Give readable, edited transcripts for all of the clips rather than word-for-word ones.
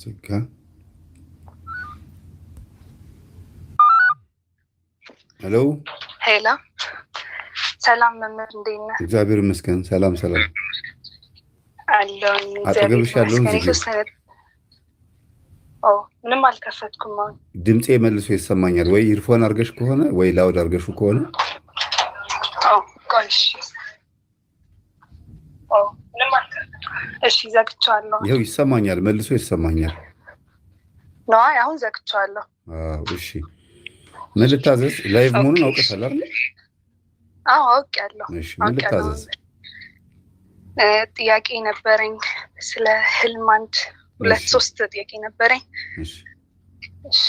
ዘጋ። ሄሎ ሄሎ፣ ሰላም መምህር፣ እንዴት ነህ? እግዚአብሔር ይመስገን። ሰላም አለሁኝ። አጠገብሽ ያለውን ዝጊ። ምንም አልከፈትኩም። አሁን ድምፄ መልሶ ይሰማኛል ወይ? ኢርፎን አድርገሽ ከሆነ ወይ ላውድ አድርገሽ ከሆነ እሺ፣ ዘግቼዋለሁ። ይኸው ይሰማኛል፣ መልሶ ይሰማኛል። ነዋ፣ አሁን ዘግቼዋለሁ። እሺ፣ ምን ልታዘዝ? ላይቭ መሆኑን አውቀሻል አይደል? አውቄያለሁ። እሺ፣ ምን ልታዘዝ? ጥያቄ ነበረኝ ስለ ህልም፣ አንድ ሁለት ሶስት ጥያቄ ነበረኝ። እሺ፣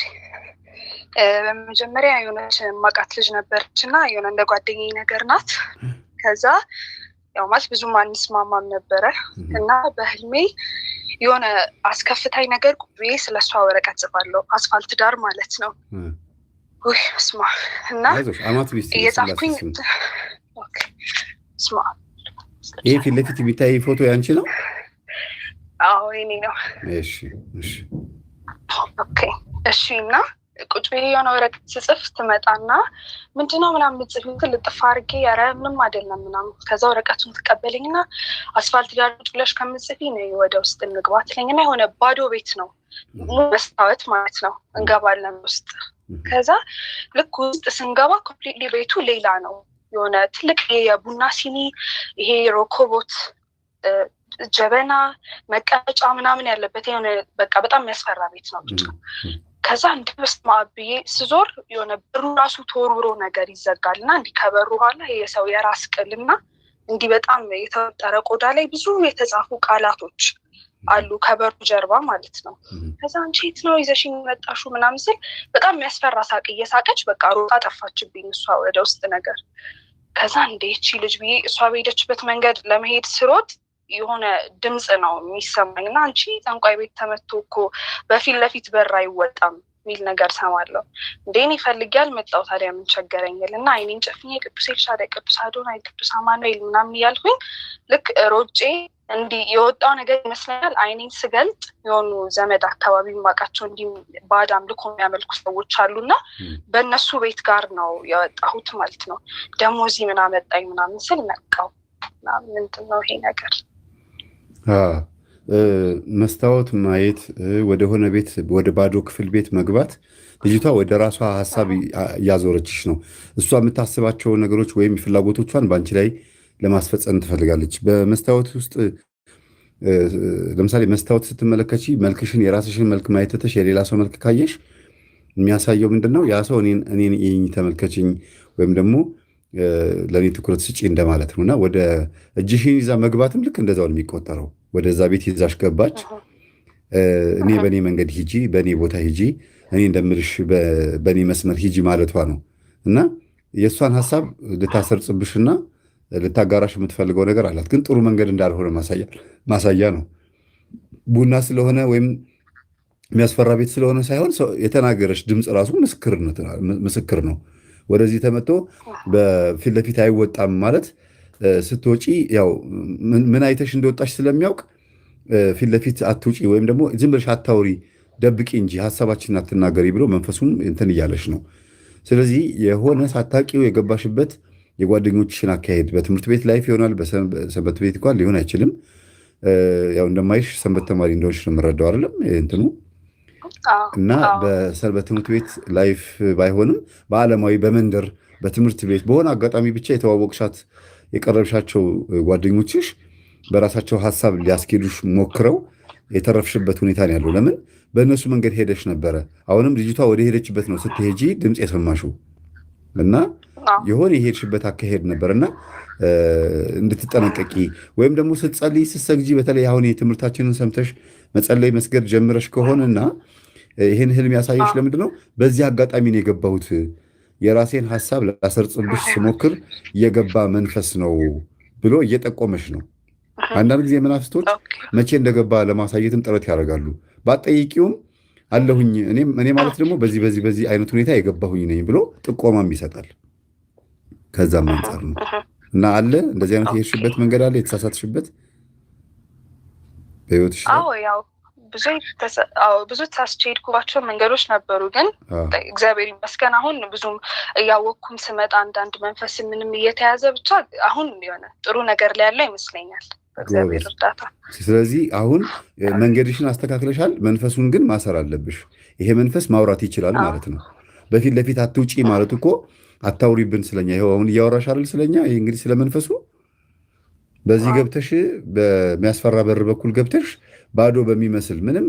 በመጀመሪያ የሆነች ማቃት ልጅ ነበረች እና የሆነ እንደ ጓደኛዬ ነገር ናት። ከዛ ያው ማለት ብዙም አንስማማም ነበረ እና በህልሜ የሆነ አስከፍታኝ ነገር ቁቤ ስለሷ ወረቀት ጽፋለሁ፣ አስፋልት ዳር ማለት ነው። ውይ ስማ እና እየጻፍኩኝ ስማ፣ ይሄ ፊት ለፊት የሚታይ ፎቶ ያንቺ ነው? አዎ የኔ ነው። እሺ እሺ ኦኬ እሺ። እና ቁጭ ብዬ የሆነ ወረቀት ስጽፍ ትመጣና ምንድነው ምናምን ምጽፍ ልጥፍ አድርጌ ኧረ ምንም አይደለም ምናምን። ከዛ ወረቀቱን ትቀበለኝና አስፋልት ዳር ቁጭ ብለሽ ከምጽፊ ነይ ወደ ውስጥ እንግባ ትለኝና የሆነ ባዶ ቤት ነው፣ መስታወት ማለት ነው። እንገባለን ውስጥ። ከዛ ልክ ውስጥ ስንገባ ኮምፕሊትሊ ቤቱ ሌላ ነው። የሆነ ትልቅ የቡና ሲኒ፣ ይሄ ሮኮቦት፣ ጀበና፣ መቀመጫ ምናምን ያለበት የሆነ በቃ በጣም የሚያስፈራ ቤት ነው ብቻ። ከዛ እንዲህ በስመ አብ ብዬ ስዞር የሆነ በሩ ራሱ ተወርውሮ ነገር ይዘጋል እና እንዲህ ከበሩ ኋላ የሰው የራስ ቅልና እንዲህ በጣም የተወጠረ ቆዳ ላይ ብዙ የተጻፉ ቃላቶች አሉ ከበሩ ጀርባ ማለት ነው። ከዛ አንቺ የት ነው ይዘሽኝ መጣሹ ምናምን ስል በጣም የሚያስፈራ ሳቅ እየሳቀች በቃ ሮጣ ጠፋችብኝ እሷ ወደ ውስጥ ነገር። ከዛ እንደ ይቺ ልጅ ብዬ እሷ በሄደችበት መንገድ ለመሄድ ስሮጥ የሆነ ድምፅ ነው የሚሰማኝ እና አንቺ ጠንቋይ ቤት ተመቶ እኮ በፊት ለፊት በር አይወጣም የሚል ነገር ሰማለሁ። እንዴን ይፈልግ ያልመጣው ታዲያ ምን ቸገረኛል? እና አይኔን ጨፍኜ ቅዱስ ኤልሻዳይ፣ ቅዱስ አዶናይ፣ ቅዱስ አማኑኤል ምናምን እያልኩኝ ልክ ሮጬ እንዲህ የወጣው ነገር ይመስለኛል። አይኔን ስገልጥ የሆኑ ዘመድ አካባቢ የማውቃቸው እንዲህ ባዕድ አምልኮ የሚያመልኩ ሰዎች አሉና በእነሱ ቤት ጋር ነው የወጣሁት ማለት ነው። ደግሞ እዚህ ምን አመጣኝ ምናምን ስል ነቃው። ምንድን ነው ይሄ ነገር? መስታወት ማየት፣ ወደሆነ ቤት ወደ ባዶ ክፍል ቤት መግባት፣ ልጅቷ ወደ ራሷ ሀሳብ እያዞረችሽ ነው። እሷ የምታስባቸው ነገሮች ወይም ፍላጎቶቿን በአንቺ ላይ ለማስፈጸም ትፈልጋለች። በመስታወት ውስጥ ለምሳሌ መስታወት ስትመለከቺ መልክሽን የራስሽን መልክ ማየትተሽ የሌላ ሰው መልክ ካየሽ የሚያሳየው ምንድን ነው? ያ ሰው እኔን ይህኝ ተመልከችኝ ወይም ደግሞ ለእኔ ትኩረት ስጪ እንደማለት ነው። እና ወደ እጅሽን ይዛ መግባትም ልክ እንደዛው ነው የሚቆጠረው። ወደዛ ቤት ይዛሽ ገባች፣ እኔ በእኔ መንገድ ሂጂ፣ በእኔ ቦታ ሂጂ፣ እኔ እንደምልሽ በእኔ መስመር ሂጂ ማለቷ ነው። እና የእሷን ሀሳብ ልታሰርጽብሽና ልታጋራሽ የምትፈልገው ነገር አላት። ግን ጥሩ መንገድ እንዳልሆነ ማሳያ ነው። ቡና ስለሆነ ወይም የሚያስፈራ ቤት ስለሆነ ሳይሆን የተናገረች ድምፅ ራሱ ምስክር ነው። ወደዚህ ተመቶ በፊት ለፊት አይወጣም ማለት ስትወጪ ያው ምን አይተሽ እንደወጣሽ ስለሚያውቅ ፊት ለፊት አትውጪ ወይም ደግሞ ዝም ብለሽ አታውሪ፣ ደብቂ እንጂ ሀሳባችንን አትናገሪ ብሎ መንፈሱም እንትን እያለሽ ነው። ስለዚህ የሆነ ሳታውቂው የገባሽበት የጓደኞችሽን አካሄድ በትምህርት ቤት ላይፍ ይሆናል። በሰንበት ቤት እንኳን ሊሆን አይችልም። ያው እንደማይሽ ሰንበት ተማሪ እንደሆንሽ ነው የምረዳው አይደለም እንትኑ እና በሰንበት ትምህርት ቤት ላይፍ ባይሆንም በዓለማዊ በመንደር በትምህርት ቤት በሆነ አጋጣሚ ብቻ የተዋወቅሻት የቀረብሻቸው ጓደኞችሽ በራሳቸው ሀሳብ ሊያስኬዱሽ ሞክረው የተረፍሽበት ሁኔታ ነው ያለው። ለምን? በእነሱ መንገድ ሄደሽ ነበረ። አሁንም ልጅቷ ወደ ሄደችበት ነው ስትሄጂ ድምፅ የሰማሽው እና የሆነ የሄድሽበት አካሄድ ነበርና እንድትጠነቀቂ ወይም ደግሞ ስትጸልይ ስትሰግጂ፣ በተለይ አሁን የትምህርታችንን ሰምተሽ መጸለይ መስገድ ጀምረሽ ከሆነና ይህን ህልም ያሳየሽ ለምንድን ነው? በዚህ አጋጣሚ ነው የገባሁት፣ የራሴን ሀሳብ ላሰርጽብሽ ስሞክር የገባ መንፈስ ነው ብሎ እየጠቆመሽ ነው። አንዳንድ ጊዜ መናፍስቶች መቼ እንደገባ ለማሳየትም ጥረት ያደርጋሉ። ባጠይቂውም አለሁኝ እኔ ማለት ደግሞ በዚህ አይነት ሁኔታ የገባሁኝ ነኝ ብሎ ጥቆማም ይሰጣል። ከዛም አንጻር ነው እና አለ እንደዚህ አይነት የሄድሽበት መንገድ አለ የተሳሳትሽበት በህይወትሽ? አዎ ያው ብዙ ተሳስቼ ሄድኩባቸው መንገዶች ነበሩ። ግን እግዚአብሔር ይመስገን አሁን ብዙም እያወቅኩም ስመጣ አንዳንድ መንፈስ ምንም እየተያዘ ብቻ አሁን የሆነ ጥሩ ነገር ላይ ያለው ይመስለኛል በእግዚአብሔር እርዳታ። ስለዚህ አሁን መንገድሽን አስተካክለሻል። መንፈሱን ግን ማሰር አለብሽ። ይሄ መንፈስ ማውራት ይችላል ማለት ነው። በፊት ለፊት አትውጪ ማለት እኮ አታውሪብን ስለኛ። ይኸው አሁን እያወራሽ አይደል ስለኛ። ይሄ እንግዲህ ስለመንፈሱ በዚህ ገብተሽ በሚያስፈራ በር በኩል ገብተሽ ባዶ በሚመስል ምንም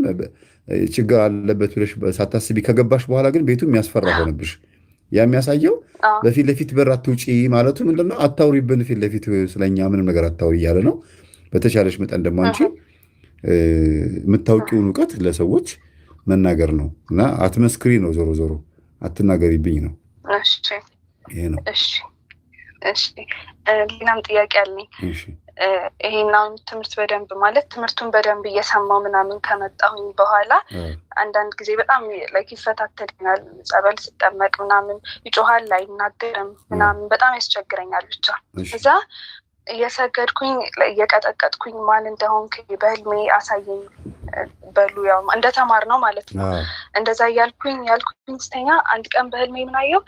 ችግር አለበት ብለሽ ሳታስቢ ከገባሽ በኋላ ግን ቤቱ የሚያስፈራ ሆነብሽ። ያ የሚያሳየው በፊት ለፊት በር አትውጪ ማለቱ ምንድነው? አታውሪብን፣ ፊት ለፊት ስለኛ ምንም ነገር አታውሪ እያለ ነው። በተቻለሽ መጠን ደግሞ አንቺ የምታውቂውን እውቀት ለሰዎች መናገር ነው እና አትመስክሪ ነው። ዞሮ ዞሮ አትናገሪብኝ ነው። ይሄ ነው። ሌላም ጥያቄ አለኝ። ይሄናውን ትምህርት በደንብ ማለት ትምህርቱን በደንብ እየሰማው ምናምን ከመጣሁኝ በኋላ አንዳንድ ጊዜ በጣም ላይክ ይፈታተልኛል። ጸበል ስጠመቅ ምናምን ይጮሃል፣ አይናገርም ምናምን በጣም ያስቸግረኛል። ብቻ እዛ እየሰገድኩኝ እየቀጠቀጥኩኝ ማን እንደሆንክ በህልሜ አሳየኝ በሉ ያው እንደተማር ነው ማለት ነው። እንደዛ እያልኩኝ ስተኛ አንድ ቀን በህልሜ ምናየው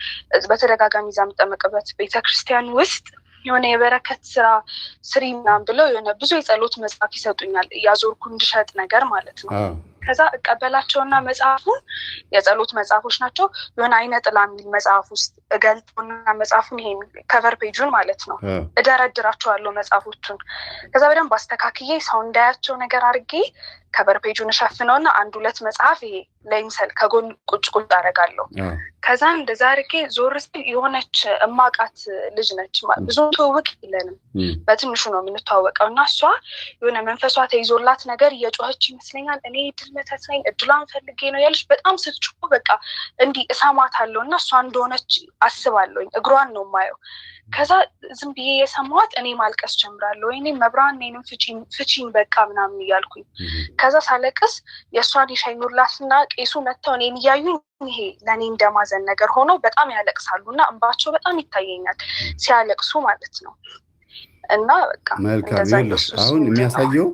በተደጋጋሚ እዛ የምጠመቅበት ቤተክርስቲያን ውስጥ የሆነ የበረከት ስራ ስሪ ምናምን ብለው የሆነ ብዙ የጸሎት መጽሐፍ ይሰጡኛል፣ እያዞርኩ እንድሸጥ ነገር ማለት ነው። ከዛ እቀበላቸውና መጽሐፉን የጸሎት መጽሐፎች ናቸው። የሆነ አይነ ጥላ የሚል መጽሐፍ ውስጥ እገልጦና መጽሐፉን ይሄ ከቨር ፔጁን ማለት ነው እደረድራቸዋለሁ መጽሐፎቹን። ከዛ በደንብ አስተካክዬ ሰው እንዳያቸው ነገር አድርጌ ከቨር ፔጁን እሸፍነውና አንድ ሁለት መጽሐፍ ይሄ ለይምሰል ከጎን ቁጭ አደርጋለሁ። ከዛ እንደዛ አድርጌ ዞር ስል የሆነች እማቃት ልጅ ነች። ብዙ ትውውቅ የለንም፣ በትንሹ ነው የምንተዋወቀው። እና እሷ የሆነ መንፈሷ ተይዞላት ነገር እየጮኸች ይመስለኛል። እኔ ድል መተት ነኝ እድሏን ፈልጌ ነው ያለች። በጣም ስትጮህ በቃ እንዲህ እሰማታለሁ እና እሷ እንደሆነች አስባለሁኝ። እግሯን ነው የማየው። ከዛ ዝም ብዬ የሰማኋት እኔ ማልቀስ ጀምራለሁ። ወይኔ መብራን እኔንም ፍቺኝ በቃ ምናምን እያልኩኝ ከዛ ሳለቅስ የእሷን የሻይኑላትና ቄሱ መጥተው እኔን እያዩኝ ይሄ ለእኔ እንደማዘን ነገር ሆኖ በጣም ያለቅሳሉ እና እንባቸው በጣም ይታየኛል ሲያለቅሱ ማለት ነው። እና በቃ መልካም። አሁን የሚያሳየው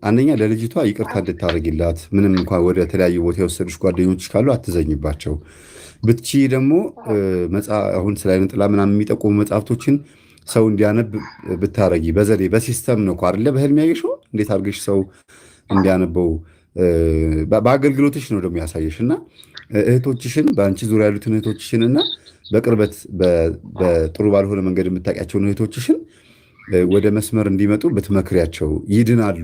አንደኛ ለልጅቷ ይቅርታ እንድታደርግላት፣ ምንም እንኳን ወደ ተለያዩ ቦታ የወሰዱሽ ጓደኞች ካሉ አትዘኝባቸው። ብትቺ ደግሞ አሁን ስለ አይነ ጥላ ምናምን የሚጠቁሙ መጽሐፍቶችን ሰው እንዲያነብ ብታረጊ፣ በዘዴ በሲስተም ነው አይደለ? በህልም ያየሽው እንዴት አድርገሽ ሰው እንዲያነበው በአገልግሎትሽ ነው ደግሞ ያሳየሽ። እና እህቶችሽን በአንቺ ዙሪያ ያሉትን እህቶችሽን እና በቅርበት በጥሩ ባልሆነ መንገድ የምታውቂያቸውን እህቶችሽን ወደ መስመር እንዲመጡ ብትመክሪያቸው ይድናሉ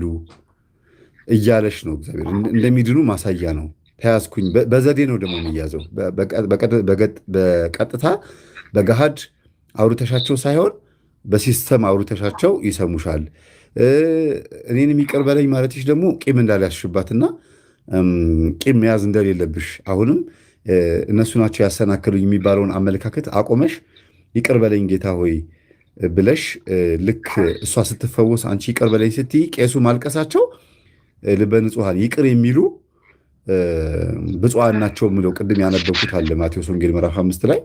እያለሽ ነው። እግዚአብሔር እንደሚድኑ ማሳያ ነው። ተያዝኩኝ በዘዴ ነው ደግሞ የሚያዘው። በቀጥታ በገሃድ አውርተሻቸው ሳይሆን በሲስተም አውርተሻቸው ይሰሙሻል። እኔን የሚቀር በለኝ ማለትሽ ደግሞ ቂም እንዳልያዝሽባትና ቂም መያዝ እንደሌለብሽ አሁንም እነሱ ናቸው ያሰናከሉኝ የሚባለውን አመለካከት አቆመሽ ይቅር በለኝ ጌታ ሆይ ብለሽ ልክ እሷ ስትፈወስ አንቺ ይቅር በለኝ ስትይ ቄሱ ማልቀሳቸው ልበ ንጹሐን ይቅር የሚሉ ብፁዓን ናቸው የሚለው ቅድም ያነበብኩት አለ ማቴዎስ ወንጌል ምዕራፍ 5 ላይ።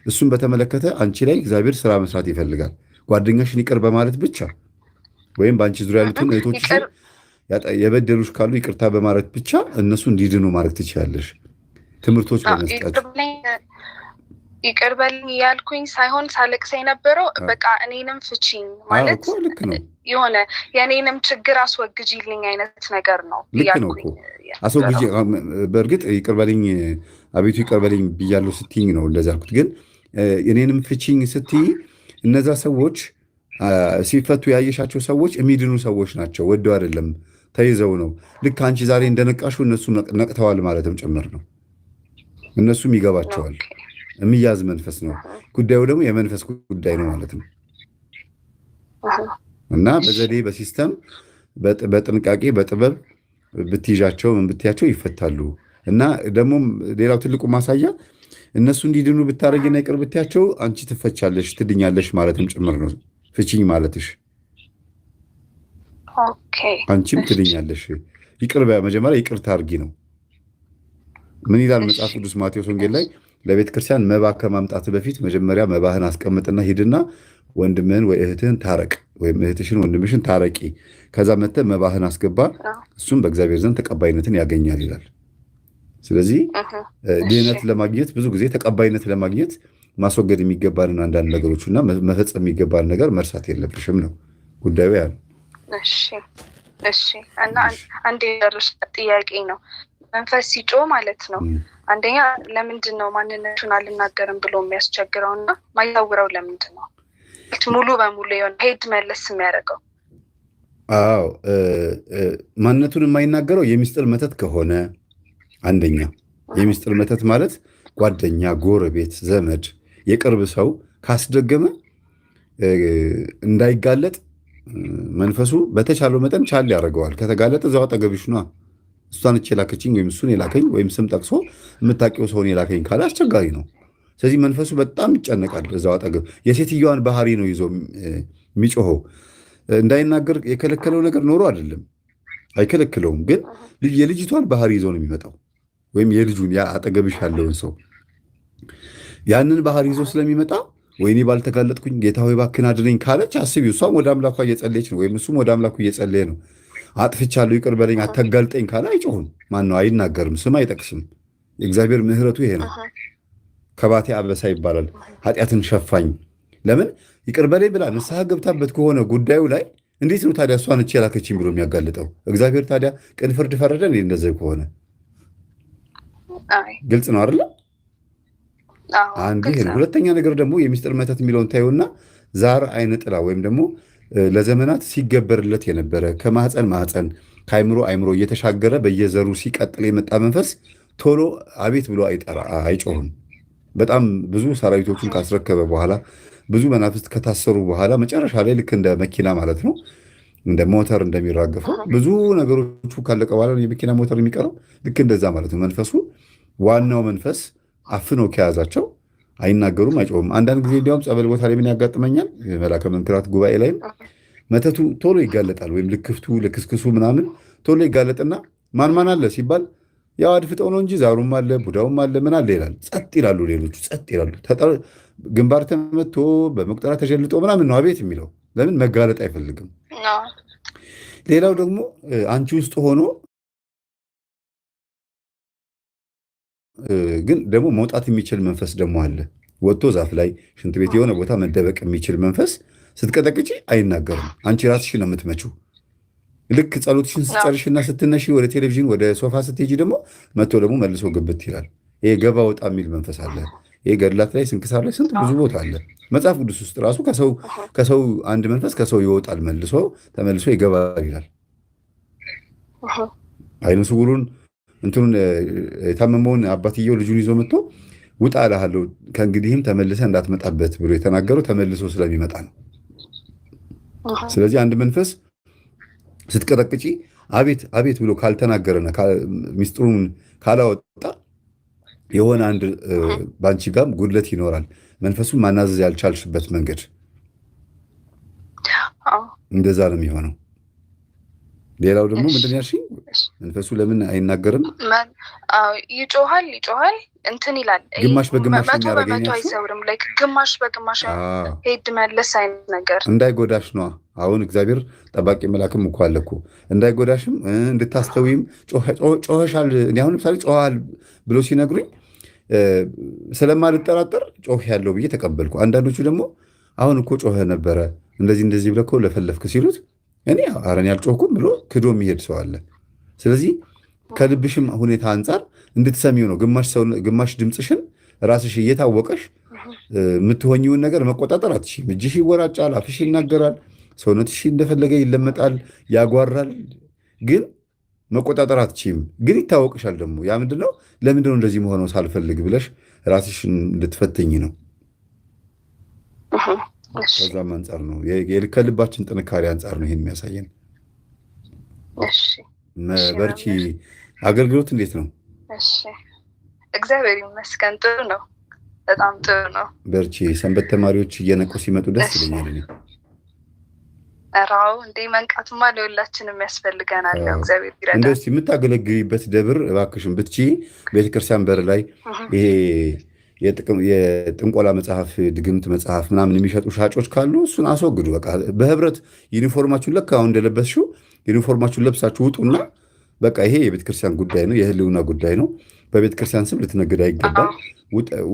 እሱን በተመለከተ አንቺ ላይ እግዚአብሔር ስራ መስራት ይፈልጋል። ጓደኛሽን ይቅር በማለት ብቻ ወይም በአንቺ ዙሪያ ያሉትን እህቶችሽን የበደሉሽ ካሉ ይቅርታ በማለት ብቻ እነሱ እንዲድኑ ማድረግ ትችላለሽ። ትምህርቶች በመስጠት ይቅር በልኝ ያልኩኝ ሳይሆን ሳለቅስ የነበረው በቃ እኔንም ፍቺኝ ማለት ልክ ነው። የሆነ የእኔንም ችግር አስወግጂልኝ አይነት ነገር ነው። ልክ ነው እኮ አስወግጂ። በእርግጥ ይቅር በልኝ አቤቱ ይቅር በልኝ ብያለሁ ስትይኝ ነው እንደዛ አልኩት። ግን እኔንም ፍቺኝ ስትይ እነዛ ሰዎች ሲፈቱ ያየሻቸው ሰዎች የሚድኑ ሰዎች ናቸው። ወደው አይደለም ተይዘው ነው። ልክ አንቺ ዛሬ እንደነቃሹ እነሱ ነቅተዋል ማለትም ጭምር ነው። እነሱም ይገባቸዋል። የሚያዝ መንፈስ ነው። ጉዳዩ ደግሞ የመንፈስ ጉዳይ ነው ማለት ነው። እና በዘዴ በሲስተም በጥንቃቄ በጥበብ ብትይዣቸው ምን ብትያቸው ይፈታሉ። እና ደግሞ ሌላው ትልቁ ማሳያ እነሱ እንዲድኑ ብታረጊና ይቅር ብትያቸው አንቺ ትፈቻለሽ፣ ትድኛለሽ ማለትም ጭምር ነው። ፍቺኝ ማለትሽ አንቺም ትድኛለሽ። ይቅር መጀመሪያ ይቅርታ አድርጊ ነው። ምን ይላል መጽሐፍ ቅዱስ ማቴዎስ ወንጌል ላይ ለቤተ ክርስቲያን መባ ከማምጣት በፊት መጀመሪያ መባህን አስቀምጥና ሂድና ወንድምህን ወይ እህትህን ታረቅ ወይም እህትሽን ወንድምሽን ታረቂ፣ ከዛ መጥተህ መባህን አስገባ፣ እሱም በእግዚአብሔር ዘንድ ተቀባይነትን ያገኛል ይላል። ስለዚህ ድህነት ለማግኘት ብዙ ጊዜ ተቀባይነት ለማግኘት ማስወገድ የሚገባንን አንዳንድ ነገሮች እና መፈጸም የሚገባን ነገር መርሳት የለብሽም ነው ጉዳዩ ያለው። እሺ እና አንድ የደረሰ ጥያቄ ነው። መንፈስ ሲጮህ ማለት ነው አንደኛ ለምንድን ነው ማንነቱን አልናገርም ብሎ የሚያስቸግረው እና ማይታውረው ለምንድን ነው ሙሉ በሙሉ የሆነ ሄድ መለስ የሚያደርገው? አዎ ማንነቱን የማይናገረው የሚስጥር መተት ከሆነ አንደኛ የሚስጥር መተት ማለት ጓደኛ፣ ጎረቤት፣ ዘመድ፣ የቅርብ ሰው ካስደገመ እንዳይጋለጥ መንፈሱ በተቻለው መጠን ቻል ያደርገዋል። ከተጋለጠ እዛው አጠገብሽ ነዋ። እሷን እች የላከችኝ ወይም እሱን የላከኝ ወይም ስም ጠቅሶ የምታውቂው ሰውን የላከኝ ካለ አስቸጋሪ ነው። ስለዚህ መንፈሱ በጣም ይጨነቃል። እዛው አጠገብ የሴትዮዋን ባህሪ ነው ይዞ የሚጮኸው። እንዳይናገር የከለከለው ነገር ኖሮ አይደለም፣ አይከለክለውም። ግን የልጅቷን ባህሪ ይዞ ነው የሚመጣው፣ ወይም የልጁን አጠገብሽ ያለውን ሰው ያንን ባህሪ ይዞ ስለሚመጣ ወይኔ ባልተጋለጥኩኝ ጌታ ሆይ እባክህን አድነኝ ካለች አስቢ፣ እሷም ወደ አምላኳ እየጸለየች ነው፣ ወይም እሱም ወደ አምላኩ እየጸለየ ነው። አጥፍቻለሁ ይቅር በለኝ አታጋልጠኝ ካለ አይጮህም። ማን ነው? አይናገርም፣ ስም አይጠቅስም። የእግዚአብሔር ምሕረቱ ይሄ ነው። ከባቴ አበሳ ይባላል፣ ኃጢአትን ሸፋኝ። ለምን ይቅር በለኝ ብላ ንስሐ ገብታበት ከሆነ ጉዳዩ ላይ እንዴት ነው ታዲያ እሷን እች የላከችኝ ብሎ የሚያጋልጠው? እግዚአብሔር ታዲያ ቅን ፍርድ ፈረደ? እንደዚህ ከሆነ ግልጽ ነው አይደለ? አንድ ይሄ ነው። ሁለተኛ ነገር ደግሞ የሚስጥር መተት የሚለውን ታዩና ዛር አይነ ጥላ ወይም ደግሞ ለዘመናት ሲገበርለት የነበረ ከማህፀን ማህፀን ከአይምሮ አይምሮ እየተሻገረ በየዘሩ ሲቀጥል የመጣ መንፈስ ቶሎ አቤት ብሎ አይጮህም። በጣም ብዙ ሰራዊቶቹን ካስረከበ በኋላ ብዙ መናፍስት ከታሰሩ በኋላ መጨረሻ ላይ ልክ እንደ መኪና ማለት ነው፣ እንደ ሞተር እንደሚራገፈው ብዙ ነገሮቹ ካለቀ በኋላ የመኪና ሞተር የሚቀረው ልክ እንደዛ ማለት ነው። መንፈሱ ዋናው መንፈስ አፍኖ ከያዛቸው አይናገሩም፣ አይጮሁም። አንዳንድ ጊዜ እንዲያውም ጸበል ቦታ ላይ ምን ያጋጥመኛል፣ መላከ መንክራት ጉባኤ ላይም መተቱ ቶሎ ይጋለጣል፣ ወይም ልክፍቱ ልክስክሱ ምናምን ቶሎ ይጋለጥና ማን አለ ሲባል ያው አድፍጠው ነው እንጂ ዛሩም አለ ቡዳውም አለ ምን አለ ይላል። ጸጥ ይላሉ፣ ሌሎቹ ጸጥ ይላሉ። ግንባር ተመቶ በመቁጠራ ተጀልጦ ምናምን ነው አቤት የሚለው። ለምን? መጋለጥ አይፈልግም። ሌላው ደግሞ አንቺ ውስጥ ሆኖ ግን ደግሞ መውጣት የሚችል መንፈስ ደግሞ አለ። ወጥቶ ዛፍ ላይ ሽንት ቤት የሆነ ቦታ መደበቅ የሚችል መንፈስ ስትቀጠቅጪ አይናገርም። አንቺ ራስሽን ነው የምትመችው። ልክ ጸሎትሽን ስትጨርሽና ስትነሺ ወደ ቴሌቪዥን ወደ ሶፋ ስትሄጂ ደግሞ መጥቶ ደግሞ መልሶ ግብት ይላል። ይሄ ገባ ወጣ የሚል መንፈስ አለ። ይሄ ገድላት ላይ ስንክሳር ላይ ስንት ብዙ ቦታ አለ። መጽሐፍ ቅዱስ ውስጥ ራሱ ከሰው አንድ መንፈስ ከሰው ይወጣል መልሶ ተመልሶ ይገባል ይላል። አይነ ስውሩን እንትኑን የታመመውን አባትየው ልጁን ይዞ መጥቶ ውጣ እልሃለሁ ከእንግዲህም ተመልሰህ እንዳትመጣበት ብሎ የተናገረው ተመልሶ ስለሚመጣ ነው። ስለዚህ አንድ መንፈስ ስትቀጠቅጪ አቤት አቤት ብሎ ካልተናገረና ሚስጥሩን ካላወጣ የሆነ አንድ በአንቺ ጋርም ጉድለት ይኖራል። መንፈሱን ማናዘዝ ያልቻልሽበት መንገድ እንደዛ ነው የሚሆነው። ሌላው ደግሞ ምንድን ያልሽኝ መንፈሱ ለምን አይናገርም? ይጮሃል እንትን ይላል። ግማሽ በግማሽ በመቶ አይሰብርም። ላይክ ግማሽ በግማሽ ሄድ መለስ አይነት ነገር እንዳይጎዳሽ ነዋ። አሁን እግዚአብሔር ጠባቂ መልአክም እኮ አለ እኮ እንዳይጎዳሽም እንድታስተውይም ጮኸሻል። እኔ አሁን ለምሳሌ ጮኸሃል ብሎ ሲነግሩኝ ስለማልጠራጠር ጮህ ያለው ብዬ ተቀበልኩ። አንዳንዶቹ ደግሞ አሁን እኮ ጮኸ ነበረ እንደዚህ ብለህ እኮ ለፈለፍክ ሲሉት እኔ አረን ያልጮህኩም ብሎ ክዶ የሚሄድ ሰው አለ። ስለዚህ ከልብሽም ሁኔታ አንጻር እንድትሰሚው ነው። ግማሽ ድምፅሽን ራስሽ እየታወቀሽ የምትሆኝውን ነገር መቆጣጠር አትችይም። እጅሽ ይወራጫል፣ አፍሽ ይናገራል፣ ሰውነትሽ እንደፈለገ ይለመጣል፣ ያጓራል። ግን መቆጣጠር አትችይም። ግን ይታወቅሻል ደግሞ። ያ ምንድነው? ለምንድነው እንደዚህ መሆነው ሳልፈልግ ብለሽ ራስሽን እንድትፈትኝ ነው። ከዛም አንጻር ነው ከልባችን ጥንካሬ አንጻር ነው ይሄን የሚያሳየን። በርቺ። አገልግሎት እንዴት ነው? እግዚአብሔር ይመስገን ጥሩ ነው፣ በጣም ጥሩ ነው። በርቺ። ሰንበት ተማሪዎች እየነቁ ሲመጡ ደስ ይለኛል። ራው እንዴ መንቃቱማ ለሁላችንም ያስፈልገናል። እግዚአብሔር ይረዳል። እንደዚህ የምታገለግይበት ደብር እባክሽን ብትቺ ቤተክርስቲያን በር ላይ ይሄ የጥንቆላ መጽሐፍ፣ ድግምት መጽሐፍ ምናምን የሚሸጡ ሻጮች ካሉ እሱን አስወግዱ። በቃ በህብረት ዩኒፎርማችሁን ለካ አሁን እንደለበስሽው ዩኒፎርማችሁን ለብሳችሁ ውጡና በቃ ይሄ የቤተክርስቲያን ጉዳይ ነው፣ የህልውና ጉዳይ ነው። በቤተክርስቲያን ስም ልትነግድ አይገባም።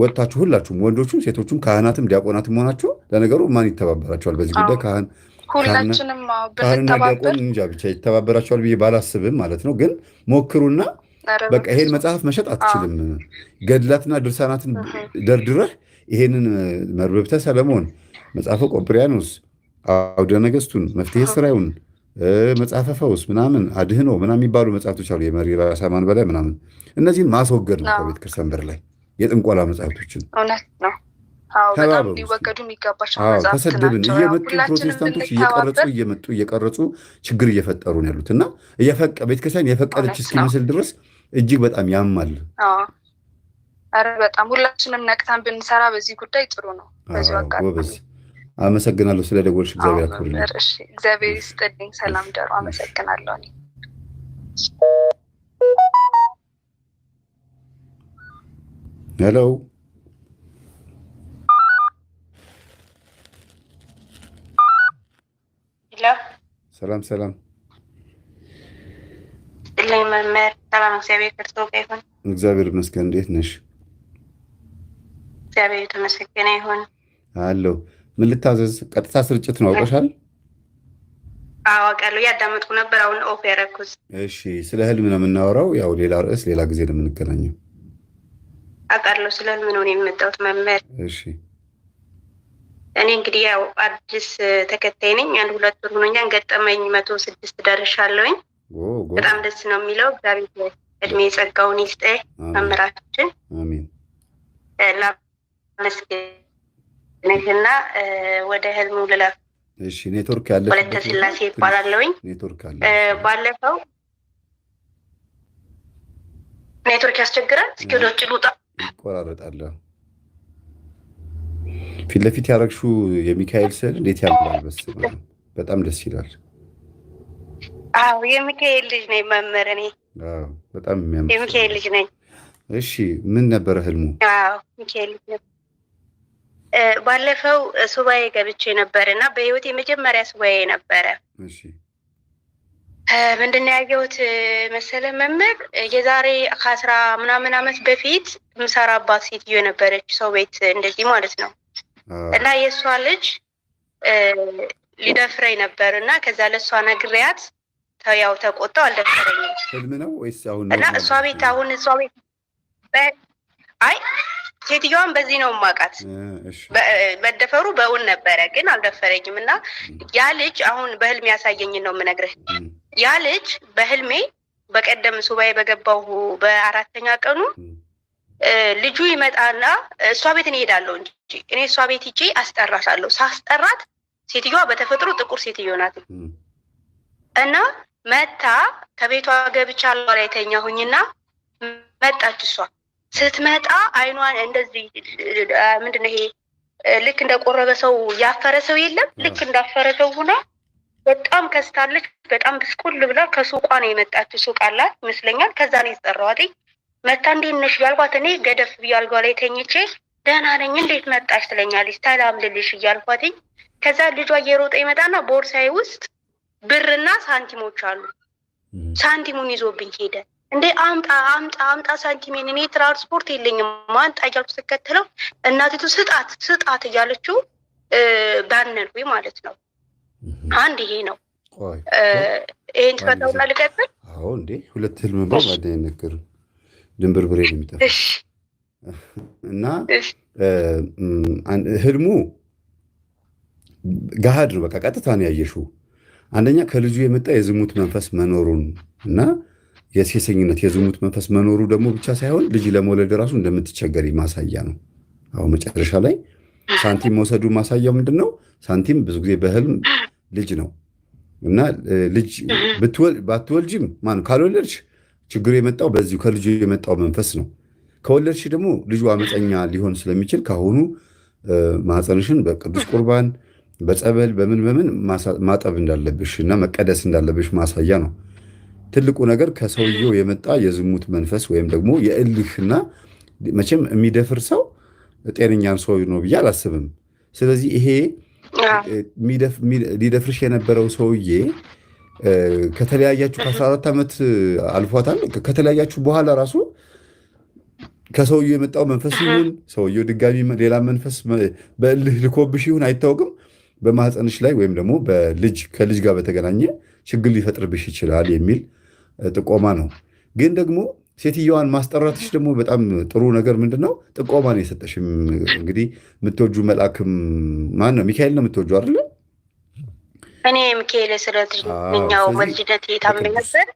ወጥታችሁ ሁላችሁም ወንዶቹም ሴቶቹም ካህናትም ዲያቆናትም ሆናችሁ፣ ለነገሩ ማን ይተባበራቸዋል በዚህ ጉዳይ? ካህንና ዲያቆን እንጃ ብቻ ይተባበራቸዋል ብዬ ባላስብም ማለት ነው። ግን ሞክሩና በቃ ይሄን መጽሐፍ መሸጥ አትችልም። ገድላትና ድርሳናትን ደርድረህ ይሄንን መርበብተ ሰለሞን፣ መጽሐፈ ቆጵርያኖስ፣ አውደ ነገስቱን፣ መፍትሄ ስራዩን፣ መጽሐፈ ፈውስ ምናምን አድህኖ ምናምን የሚባሉ መጽሐፍቶች አሉ። የመሪ ራስ አማን በላይ ምናምን እነዚህን ማስወገድ ነው ከቤተ ክርስቲያን በር ላይ የጥንቆላ መጽሐፍቶችን። እውነት ነው። በጣም ሊወገዱ የሚገባቸው መጽሐፍት ተሰደብን ናቸው። እየመጡ ፕሮቴስታንቶች እየቀረጹ ችግር እየፈጠሩ ነው ያሉት እና ቤተክርስቲያን የፈቀደች እስኪመስል ድረስ እጅግ በጣም ያማል። ኧረ በጣም ሁላችንም ነቅታን ብንሰራ በዚህ ጉዳይ ጥሩ ነው። በዚህ ጎበዝ፣ አመሰግናለሁ ስለ ደወልሽ። እግዚአብሔር ያክብርልኝ። እግዚአብሔር ይስጥልኝ። ሰላም ደሩ። አመሰግናለሁ። ሄሎ ሰላም ሰላም። መምህር ሰላም፣ እግዚአብሔር ክርስቶስ ጋር ይሁን። እግዚአብሔር ይመስገን። እንዴት ነሽ? እግዚአብሔር የተመሰገነ ይሁን አለው። ምን ልታዘዝ? ቀጥታ ስርጭት ነው አውቀሻል? አውቃለሁ፣ እያዳመጥኩ ነበር። አሁን ኦፍ ያደረኩት። እሺ፣ ስለ ህልም ነው የምናወራው። ያው ሌላ ርዕስ ሌላ ጊዜ ነው የምንገናኘው። አውቃለሁ፣ ስለ ህልም ነው የምመጣሁት መምህር። እሺ፣ እኔ እንግዲህ ያው አዲስ ተከታይ ነኝ። 1-2 ወር ሆኖኛል። ገጠመኝ 106 ደርሻለሁኝ። በጣም ደስ ነው የሚለው። እግዚአብሔር እድሜ ጸጋውን ይስጥ መምህራችን። አሜን። ላመስግንህና ወደ ህልሙ ልለፍ። እሺ፣ ኔትወርክ ያለ ወለተ ስላሴ ይባላለሁኝ። ኔትወርክ አለ። ባለፈው ኔትወርክ ያስቸግራል። እስኪ ወደ ውጭ ልውጣ። ይቆራረጣል። ፊት ለፊት ያደረግሽው የሚካኤል ስዕል እንዴት ያምራል! በጣም ደስ ይላል። አዎ የሚካኤል ልጅ ነኝ መምህር። እኔ በጣም የሚያምር የሚካኤል ልጅ ነኝ። እሺ፣ ምን ነበረ ህልሙ? አዎ ሚካኤል ልጅ ነኝ። ባለፈው ሱባኤ ገብቼ ነበር እና በህይወት የመጀመሪያ ሱባኤ ነበረ። እሺ፣ ምንድን ነው ያየሁት መሰለ መምህር? የዛሬ 10 ምናምን ዓመት በፊት ምሰራባት ሴትዮ የነበረች ሰው ቤት እንደዚህ ማለት ነው እና የእሷ ልጅ ሊደፍረኝ ነበር እና ከዛ ለእሷ ነግሬያት ያው ተቆጣው፣ አልደፈረኝም። ህልም ነው ወይስ አሁን? እና እሷ ቤት አይ ሴትዮዋን በዚህ ነው የማውቃት። መደፈሩ በእውን ነበረ ግን አልደፈረኝም። እና ያ ልጅ አሁን በህልሜ ያሳየኝን ነው የምነግርህ። ያ ልጅ በህልሜ በቀደም ሱባኤ በገባሁ በ4ኛ ቀኑ ልጁ ይመጣና እሷ ቤት እኔ እሄዳለሁ እንጂ እኔ እሷ ቤት ሂጄ አስጠራታለሁ። ሳስጠራት ሴትዮዋ በተፈጥሮ ጥቁር ሴትዮ ናት እና መታ ከቤቷ ገብቻለሁ ላይ ተኛሁኝና መጣች። እሷ ስትመጣ አይኗን እንደዚህ ምንድነው ይሄ ልክ እንደቆረበ ሰው ያፈረ ሰው የለም፣ ልክ እንዳፈረ ሰው ሆና በጣም ከስታለች። በጣም ብስቁል ብላ ከሱቋ ነው የመጣችው። ሱቅ አላት ይመስለኛል። ከዛ ነው የተጠራዋት። መታ እንዴት ነሽ ያልኳት እኔ ገደፍ ብያልጓ ላይ ተኝቼ ደህና ነኝ እንዴት መጣች ትለኛለች። ሰላም ልልሽ እያልኳትኝ ከዛ ልጇ እየሮጠ ይመጣና ቦርሳዬ ውስጥ ብርና ሳንቲሞች አሉ። ሳንቲሙን ይዞብኝ ሄደ። እንዴ አምጣ አምጣ አምጣ ሳንቲሜን፣ እኔ ትራንስፖርት የለኝም ማንጣ እያልኩ ስከተለው እናቲቱ ስጣት ስጣት እያለችው ባነንኩኝ ማለት ነው። አንድ ይሄ ነው። ይሄን ትፈታውና ልቀጥል። አዎ እንዴ ሁለት ህልም ባባደ ነገር ድንብር ብሬ ነው የሚጠፋ እና ህልሙ ገሃድ ነው። በቃ ቀጥታ ነው ያየሽው። አንደኛ ከልጁ የመጣ የዝሙት መንፈስ መኖሩን እና የሴሰኝነት የዝሙት መንፈስ መኖሩ ደግሞ ብቻ ሳይሆን ልጅ ለመውለድ ራሱ እንደምትቸገሪ ማሳያ ነው። አሁን መጨረሻ ላይ ሳንቲም መውሰዱ ማሳያው ምንድን ነው? ሳንቲም ብዙ ጊዜ በህልም ልጅ ነው እና ልጅ ባትወልጅም ካልወለድሽ ችግሩ የመጣው በዚሁ ከልጁ የመጣው መንፈስ ነው። ከወለድሽ ደግሞ ልጁ አመፀኛ ሊሆን ስለሚችል ካሁኑ ማህፀንሽን በቅዱስ ቁርባን በጸበል በምን ማጠብ እንዳለብሽ እና መቀደስ እንዳለብሽ ማሳያ ነው። ትልቁ ነገር ከሰውየው የመጣ የዝሙት መንፈስ ወይም ደግሞ የእልህና መቼም የሚደፍር ሰው ጤነኛን ሰው ነው ብዬ አላስብም። ስለዚህ ይሄ ሊደፍርሽ የነበረው ሰውዬ ከተለያያችሁ ከ14 ዓመት አልፏታል። ከተለያያችሁ በኋላ ራሱ ከሰውየው የመጣው መንፈስ ይሁን ሰውየው ድጋሚ ሌላ መንፈስ በእልህ ልኮብሽ ይሁን አይታወቅም፣ በማህፀንሽ ላይ ወይም ደግሞ ከልጅ ጋር በተገናኘ ችግር ሊፈጥርብሽ ይችላል የሚል ጥቆማ ነው። ግን ደግሞ ሴትየዋን ማስጠራትሽ ደግሞ በጣም ጥሩ ነገር ምንድን ነው? ጥቆማ ነው የሰጠሽም። እንግዲህ የምትወጁ መልአክም ማን ነው? ሚካኤል ነው የምትወጁ አይደለ? እኔ ሚካኤል ስለትኛው ወልጅነት የታመኝ ነበር።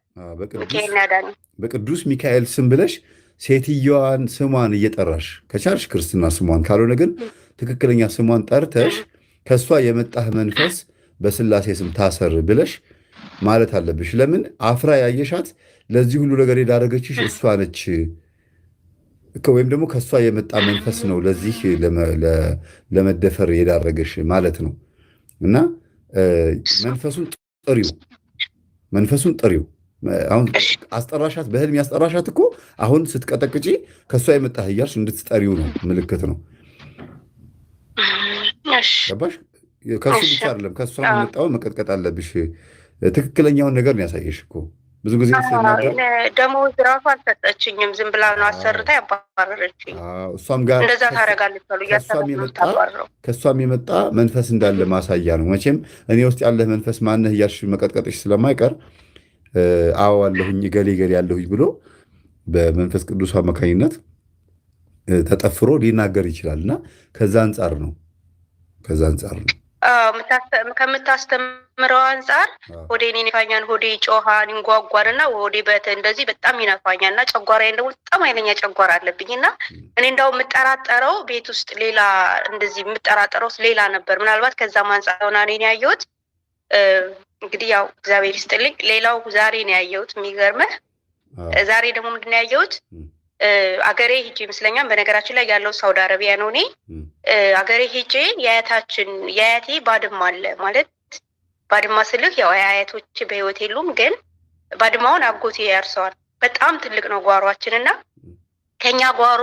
በቅዱስ ሚካኤል ስም ብለሽ ሴትየዋን ስሟን እየጠራሽ ከቻልሽ ክርስትና ስሟን፣ ካልሆነ ግን ትክክለኛ ስሟን ጠርተሽ ከእሷ የመጣህ መንፈስ በስላሴ ስም ታሰር ብለሽ ማለት አለብሽ። ለምን አፍራ ያየሻት ለዚህ ሁሉ ነገር የዳረገችሽ እሷ ነች፣ ወይም ደግሞ ከእሷ የመጣ መንፈስ ነው ለዚህ ለመደፈር የዳረገሽ ማለት ነው። እና መንፈሱን ጥሪው። አሁን አስጠራሻት፣ በህልም ያስጠራሻት እኮ አሁን ስትቀጠቅጪ ከእሷ የመጣህ እያልሽ እንድትጠሪው ነው፣ ምልክት ነው። ገባሽ? ከሱ ብቻ አይደለም፣ ከእሷ የመጣውን መቀጥቀጥ አለብሽ። ትክክለኛውን ነገር ነው ያሳየሽ እኮ ብዙ ጊዜ ደሞዝ ራሱ አልሰጠችኝም። ዝም ብላ ነው አሰርታ ያባረረችኝ። እሷም ጋር እንደዛ ታደርጋለች አሉ። ከእሷም የመጣ መንፈስ እንዳለ ማሳያ ነው። መቼም እኔ ውስጥ ያለህ መንፈስ ማነህ እያልሽ መቀጥቀጥሽ ስለማይቀር አዎ አለሁኝ ገሌ ያለሁኝ ብሎ በመንፈስ ቅዱስ አማካኝነት ተጠፍሮ ሊናገር ይችላል። እና ከዛ አንጻር ነው ከምታስተምረው አንጻር ሆዴ ይነፋኛል፣ ሆዴ ይጮሃል፣ ይንጓጓል እና ሆዴ እንደዚህ በጣም ይነፋኛል እና ጨጓራዬን ደግሞ በጣም ኃይለኛ ጨጓራ አለብኝ እና እኔ እንዳው የምጠራጠረው ቤት ውስጥ ሌላ እንደዚህ የምጠራጠረው ሌላ ነበር። ምናልባት ከዛም አንጻር ሆና እኔን ያየሁት እንግዲህ ያው እግዚአብሔር ይስጥልኝ። ሌላው ዛሬ ነው ያየሁት። የሚገርምህ ዛሬ ደግሞ ምንድን ነው ያየሁት? አገሬ ሄጄ ይመስለኛል። በነገራችን ላይ ያለው ሳውዲ አረቢያ ነው። እኔ አገሬ ሄጄ የአያቴ ባድማ አለ ማለት ባድማ ስልህ ያው አያቶች በህይወት የሉም፣ ግን ባድማውን አጎቴ ያርሰዋል። በጣም ትልቅ ነው ጓሯችን እና ከኛ ጓሮ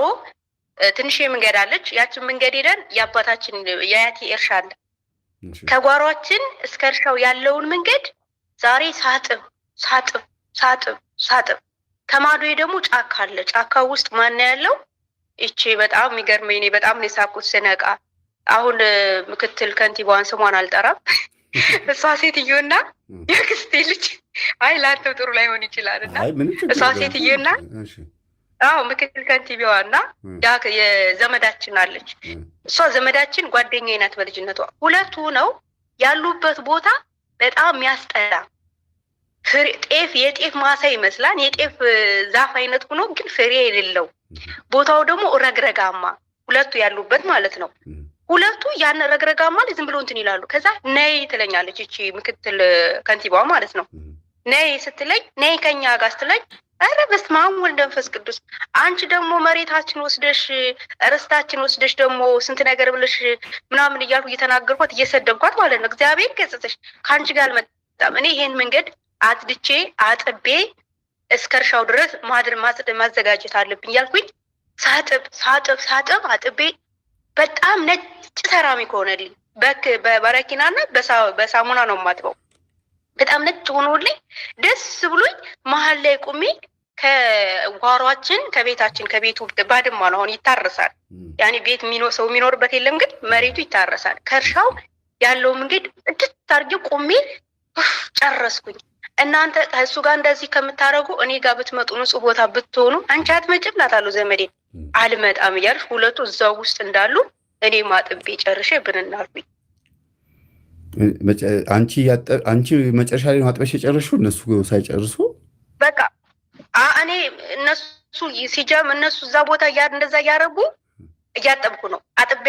ትንሽ መንገድ አለች። ያችን መንገድ ሄደን የአባታችን የአያቴ እርሻ አለ። ከጓሯችን እስከ እርሻው ያለውን መንገድ ዛሬ ሳጥብ ከማዶ ደግሞ ጫካ አለ። ጫካው ውስጥ ማን ያለው? እቺ በጣም የሚገርመኝ እኔ በጣም ነው የሳቁት ስነቃ። አሁን ምክትል ከንቲባዋን ስሟን አልጠራም፣ እሷ ሴትዮና የክስቴ ልጅ ለአንተው ጥሩ ላይሆን ይችላል እና እሷ ሴትዮና ምክትል ከንቲባዋና የዘመዳችን አለች። እሷ ዘመዳችን ጓደኛዬ ናት በልጅነቷ። ሁለቱ ነው ያሉበት ቦታ በጣም የሚያስጠላ የጤፍ ማሳ ይመስላል። የጤፍ ዛፍ አይነት ሆኖ ግን ፍሬ የሌለው ቦታው ደግሞ ረግረጋማ፣ ሁለቱ ያሉበት ማለት ነው። ሁለቱ ያን ረግረጋማ ዝም ብሎ እንትን ይላሉ። ከዛ ነይ ትለኛለች እቺ ምክትል ከንቲባዋ ማለት ነው። ነይ ስትለኝ ነይ ከኛ ጋር ስትለኝ ኧረ በስመ አብ ወወልድ ወመንፈስ ቅዱስ፣ አንቺ ደግሞ መሬታችን ወስደሽ ርስታችን ወስደሽ ደግሞ ስንት ነገር ብለሽ ምናምን እያልኩ እየተናገርኳት እየሰደብኳት ማለት ነው። እግዚአብሔር ገጽጽሽ፣ ከአንቺ ጋር አልመጣም። እኔ ይሄን መንገድ አጥድቼ አጥቤ እስከ እርሻው ድረስ ማዘጋጀት አለብኝ ያልኩኝ ሳጥብ አጥቤ በጣም ነጭ ሰራሚክ ሆነልኝ። በበረኪናና በሳሙና ነው የማጥበው። በጣም ነጭ ሆኖልኝ ደስ ብሎኝ መሀል ላይ ቁሜ ከጓሯችን ከቤቱ ባድማ ነው አሁን ይታረሳል። ያኔ ቤት ሰው የሚኖርበት የለም፣ ግን መሬቱ ይታረሳል። ከእርሻው ያለው መንገድ እድት አድርጌ ቁሜ ጨረስኩኝ። እናንተ ከእሱ ጋር እንደዚህ ከምታደርጉ እኔ ጋር ብትመጡ ንጹህ ቦታ ብትሆኑ፣ አንቺ አትመጭም እላታለሁ ዘመዴን። አልመጣም እያልሽ ሁለቱ እዛው ውስጥ እንዳሉ እኔ ማጥቤ ጨርሼ ብንናልኩኝ። አንቺ መጨረሻ ላይ አጥበሽ የጨረሽው እነሱ ሳይጨርሱ በቃ እኔ እነሱ እነሱ እዛ ቦታ እንደዛ እያደረጉ እያጠብኩ ነው። አጥቤ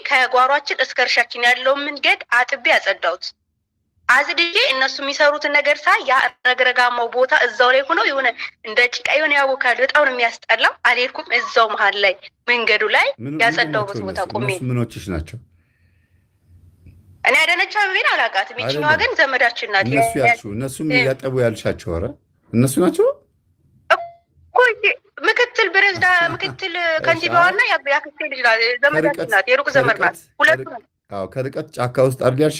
ከጓሯችን እስከ እርሻችን ያለውን መንገድ አጥቤ ያጸዳሁት አዝድዬ እነሱ የሚሰሩትን ነገር ሳይ ያ ረግረጋማው ቦታ እዛው ላይ ሆነው የሆነ እንደ ጭቃ የሆነ ያቦካል። በጣም ነው የሚያስጠላው። አልሄድኩም። እዛው መሀል ላይ መንገዱ ላይ ያጸዳሁበት ቦታ ቆሜ። ምኖችሽ ናቸው? እኔ አደነቻ ቢን አላውቃትም። ይችኛዋ ግን ዘመዳችን ናት። እነሱም ያጠቡ ያልሻቸው ኧረ እነሱ ናቸው ምክትል ፕሬዝዳንት ምክትል ከንቲባዋና ያክስቴ ልጅ ናት። ዘመዳችን ናት፣ የሩቅ ዘመድ ናት። ሁለቱ ከርቀት ጫካ ውስጥ አድርጋሽ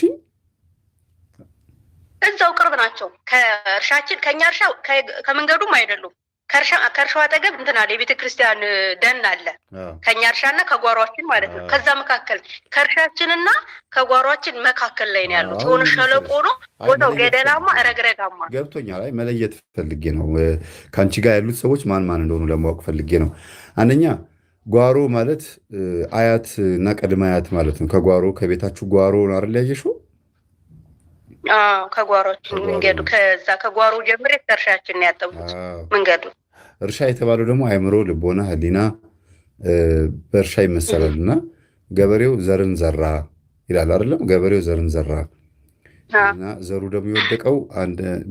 እዛው ቅርብ ናቸው። ከእርሻችን ከኛ እርሻ ከመንገዱም አይደሉም። ከእርሻው አጠገብ እንትን አለ፣ የቤተ ክርስቲያን ደን አለ። ከኛ እርሻና ከጓሯችን ማለት ነው። ከዛ መካከል ከእርሻችንና ከጓሯችን መካከል ላይ ነው ያሉት። የሆነ ሸለቆ ነው ቦታው፣ ገደላማ ረግረጋማ። ገብቶኛል። አይ መለየት ፈልጌ ነው፣ ከአንቺ ጋር ያሉት ሰዎች ማን እንደሆኑ ለማወቅ ፈልጌ ነው። አንደኛ ጓሮ ማለት አያት እና ቅድመ አያት ማለት ነው። ከጓሮ ከቤታችሁ ጓሮ ነው አይደል ያየሽው? ከጓሮችን መንገዱ ከዛ ከጓሮ ጀምሬ ከእርሻችን ያጠቡት መንገዱ። እርሻ የተባለው ደግሞ አእምሮ፣ ልቦና፣ ህሊና በእርሻ ይመሰላል እና ገበሬው ዘርን ዘራ ይላል አይደለም? ገበሬው ዘርን ዘራ እና ዘሩ ደግሞ የወደቀው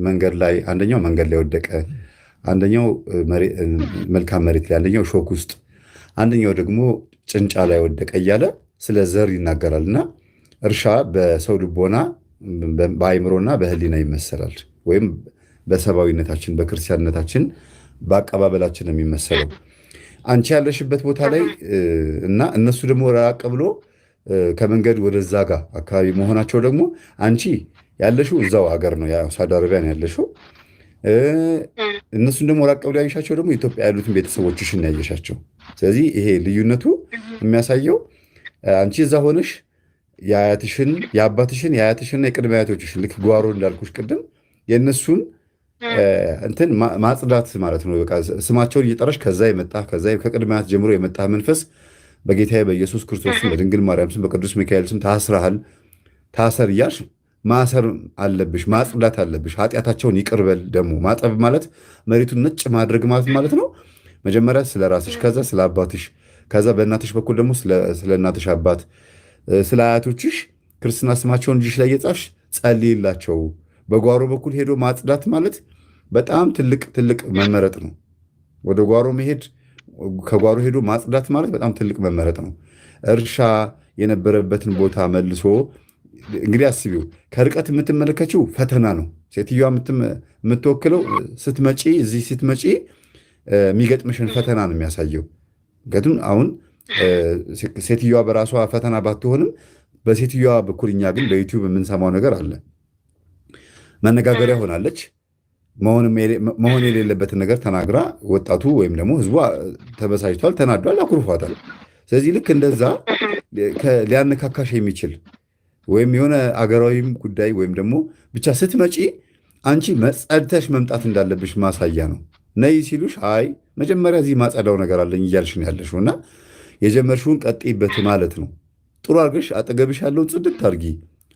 መንገድ ላይ፣ አንደኛው መንገድ ላይ ወደቀ፣ አንደኛው መልካም መሬት ላይ፣ አንደኛው ሾክ ውስጥ፣ አንደኛው ደግሞ ጭንጫ ላይ ወደቀ እያለ ስለ ዘር ይናገራል። እና እርሻ በሰው ልቦና በአእምሮና በህሊና ይመሰላል። ወይም በሰብአዊነታችን በክርስቲያንነታችን በአቀባበላችን የሚመሰለው አንቺ ያለሽበት ቦታ ላይ እና እነሱ ደግሞ ራቅ ብሎ ከመንገድ ወደዛ ጋር አካባቢ መሆናቸው ደግሞ አንቺ ያለሽው እዛው ሀገር ነው፣ ሳውዲ አረቢያ ነው ያለሽው። እነሱን ደግሞ ራቅ ብሎ ያየሻቸው ደግሞ ኢትዮጵያ ያሉትን ቤተሰቦችሽን ያየሻቸው። ስለዚህ ይሄ ልዩነቱ የሚያሳየው አንቺ እዛ ሆነሽ የአያትሽን የአባትሽን የአያትሽንና የቅድመ አያቶችሽን ልክ ጓሮ እንዳልኩሽ ቅድም የእነሱን እንትን ማጽዳት ማለት ነው። በቃ ስማቸውን እየጠራሽ ከዛ የመጣ ከዛ ከቅድመ አያት ጀምሮ የመጣ መንፈስ በጌታዬ በኢየሱስ ክርስቶስ ስም በድንግል ማርያም ስም በቅዱስ ሚካኤል ስም ታስረሃል፣ ታሰር እያልሽ ማሰር አለብሽ፣ ማጽዳት አለብሽ። ኃጢአታቸውን ይቅርበል። ደግሞ ማጠብ ማለት መሬቱን ነጭ ማድረግ ማለት ነው። መጀመሪያ ስለ ራስሽ፣ ከዛ ስለ አባትሽ፣ ከዛ በእናትሽ በኩል ደግሞ ስለ እናትሽ አባት፣ ስለ አያቶችሽ ክርስትና ስማቸውን ልጅሽ ላይ የጻፍሽ ጸልይላቸው። በጓሮ በኩል ሄዶ ማጽዳት ማለት በጣም ትልቅ መመረጥ ነው። ወደ ጓሮ መሄድ፣ ከጓሮ ሄዶ ማጽዳት ማለት በጣም ትልቅ መመረጥ ነው። እርሻ የነበረበትን ቦታ መልሶ እንግዲህ አስቢው፣ ከርቀት የምትመለከችው ፈተና ነው። ሴትዮዋ የምትወክለው ስትመጪ፣ እዚህ ስትመጪ የሚገጥምሽን ፈተና ነው የሚያሳየው። ግን አሁን ሴትዮዋ በራሷ ፈተና ባትሆንም በሴትዮዋ በኩል እኛ ግን በዩቲዩብ የምንሰማው ነገር አለ። መነጋገሪያ ሆናለች። መሆን የሌለበትን ነገር ተናግራ ወጣቱ ወይም ደግሞ ህዝቡ ተበሳጭቷል፣ ተናዷል፣ አኩርፏታል። ስለዚህ ልክ እንደዛ ሊያነካካሽ የሚችል ወይም የሆነ አገራዊም ጉዳይ ወይም ደግሞ ብቻ ስትመጪ አንቺ መጸድተሽ መምጣት እንዳለብሽ ማሳያ ነው። ነይ ሲሉሽ አይ መጀመሪያ እዚህ ማጸዳው ነገር አለኝ እያልሽ ነው ያለሽው እና የጀመርሽውን ቀጥይበት ማለት ነው። ጥሩ አድርገሽ አጠገብሽ ያለውን ጽድት አድርጊ።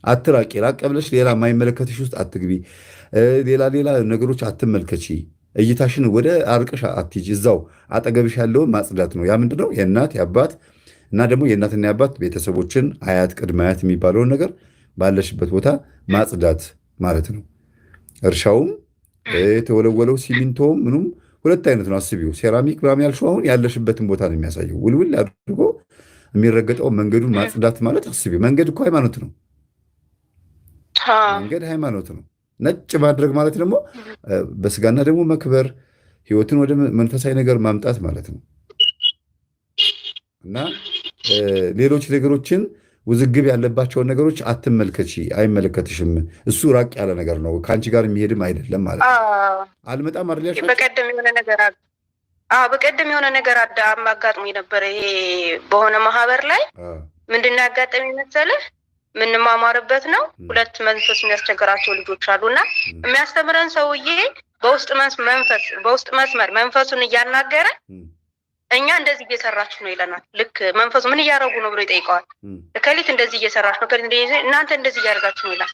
አትራቂ። ራቅ ብለሽ ሌላ የማይመለከትሽ ውስጥ አትግቢ። ሌላ ነገሮች አትመልከቺ። እይታሽን ወደ አርቀሽ አትሂጂ። እዛው አጠገብሽ ያለውን ማጽዳት ነው። ያ ምንድነው? የእናት የአባት እና ደግሞ የእናትና የአባት ቤተሰቦችን አያት፣ ቅድመ አያት የሚባለውን ነገር ባለሽበት ቦታ ማጽዳት ማለት ነው። እርሻውም የተወለወለው ሲሚንቶውም ምኑም ሁለት አይነት ነው። አስቢው። ሴራሚክ ምናምን ያልሽው አሁን ያለሽበትን ቦታ ነው የሚያሳየው። ውልውል አድርጎ የሚረገጠው መንገዱን ማጽዳት ማለት አስቢው። መንገድ እኮ ሃይማኖት ነው። መንገድ ሃይማኖት ነው። ነጭ ማድረግ ማለት ደግሞ በስጋና ደግሞ መክበር፣ ህይወትን ወደ መንፈሳዊ ነገር ማምጣት ማለት ነው እና ሌሎች ነገሮችን ውዝግብ ያለባቸውን ነገሮች አትመልከቺ፣ አይመለከትሽም። እሱ ራቅ ያለ ነገር ነው፣ ከአንቺ ጋር የሚሄድም አይደለም ማለት ነው። አልመጣም አይደል? በቀደም የሆነ ነገር አጋጥሞ ነበር። ይሄ በሆነ ማህበር ላይ ምንድን ነው ያጋጠመኝ መሰለህ? የምንማማርበት ነው። ሁለት መንፈስ የሚያስቸግራቸው ልጆች አሉና የሚያስተምረን ሰውዬ በውስጥ መስመር መንፈሱን እያናገረ እኛ እንደዚህ እየሰራችሁ ነው ይለናል። ልክ መንፈሱ ምን እያደረጉ ነው ብሎ ይጠይቀዋል። ከሊት እንደዚህ እየሰራች ነው፣ እናንተ እንደዚህ እያደርጋችሁ ነው ይላል።